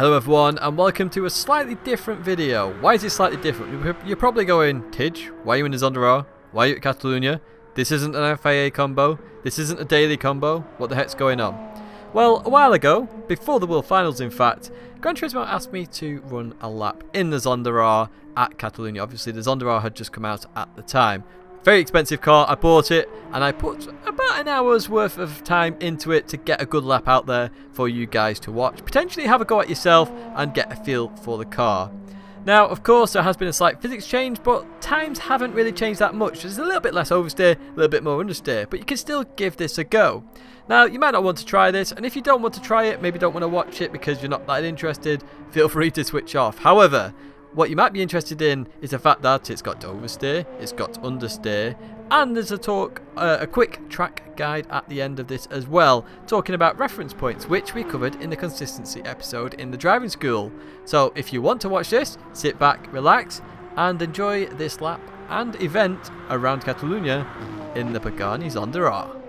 Hello everyone and welcome to a slightly different video. Why is it slightly different? You're probably going, Tidge, why are you in the Zonda R? Why are you at Catalunya? This isn't an FIA combo. This isn't a daily combo. What the heck's going on? Well, a while ago, before the World Finals in fact, Gran Turismo asked me to run a lap in the Zonda R at Catalunya. Obviously the Zonda R had just come out at the time. Very expensive car, I bought it and I put about an hour's worth of time into it to get a good lap out there for you guys to watch. Potentially have a go at yourself and get a feel for the car. Now, of course, there has been a slight physics change, but times haven't really changed that much. There's a little bit less oversteer, a little bit more understeer, but you can still give this a go. Now, you might not want to try this, and if you don't want to try it, maybe don't want to watch it because you're not that interested, feel free to switch off. However, what you might be interested in is the fact that it's got oversteer, it's got understeer, and there's a quick track guide at the end of this as well, talking about reference points, which we covered in the consistency episode in the driving school. So if you want to watch this, sit back, relax, and enjoy this lap and event around Catalunya in the Pagani Zonda R.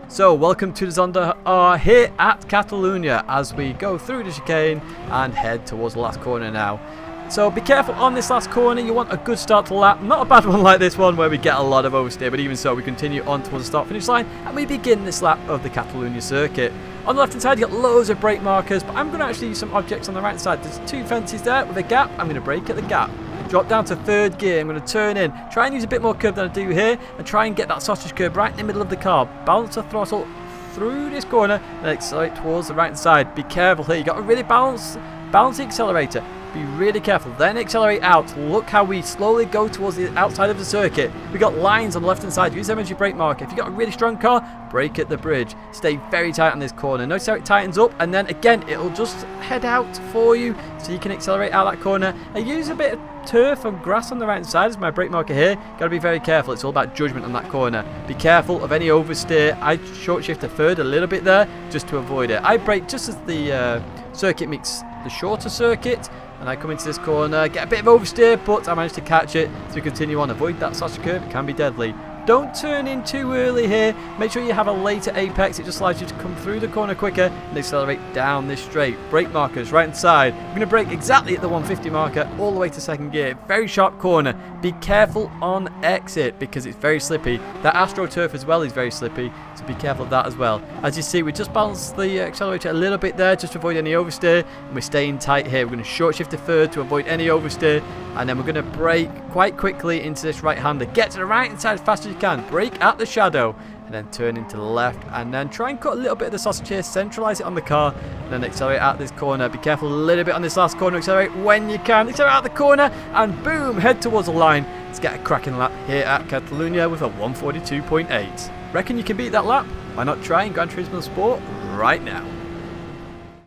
So, welcome to the Zonda R here at Catalunya as we go through the chicane and head towards the last corner now. So, be careful on this last corner. You want a good start to the lap. Not a bad one like this one where we get a lot of oversteer, but even so, we continue on towards the start-finish line and we begin this lap of the Catalunya circuit. On the left-hand side, you've got loads of brake markers, but I'm going to actually use some objects on the right side. There's two fences there with a gap. I'm going to brake at the gap. Drop down to third gear, I'm going to turn in, try and use a bit more curve than I do here, and try and get that sausage curve right in the middle of the car. Balance the throttle through this corner and accelerate towards the right hand side. Be careful here, you've got to really balance the accelerator. Be really careful, then accelerate out. Look how we slowly go towards the outside of the circuit. We've got lines on the left hand side, use them as your brake marker. If you've got a really strong car, brake at the bridge. Stay very tight on this corner. Notice how it tightens up and then again it'll just head out for you so you can accelerate out that corner. I use a bit of turf and grass on the right hand side as my brake marker here. Got to be very careful, it's all about judgment on that corner. Be careful of any oversteer. I short shift to third a little bit there just to avoid it. I brake just as the circuit meets the shorter circuit. And I come into this corner, get a bit of oversteer, but I managed to catch it. So continue on, avoid that sausage curve, it can be deadly. Don't turn in too early here. Make sure you have a later apex. It just allows you to come through the corner quicker and accelerate down this straight. Brake markers right hand side. I'm going to brake exactly at the 150 marker all the way to second gear. Very sharp corner. Be careful on exit because it's very slippy. That AstroTurf as well is very slippy, so be careful of that as well. As you see, we just balanced the accelerator a little bit there just to avoid any oversteer, and we're staying tight here. We're going to short shift to third to avoid any oversteer, and then we're going to brake quite quickly into this right hander. Get to the right hand side as fast as you can. Brake at the shadow. and then turn into the left, and then try and cut a little bit of the sausage here, centralise it on the car, and then accelerate out this corner. Be careful a little bit on this last corner, accelerate when you can, accelerate out the corner, and boom, head towards the line. Let's get a cracking lap here at Catalunya with a 142.8. Reckon you can beat that lap? Why not try in Gran Turismo Sport right now?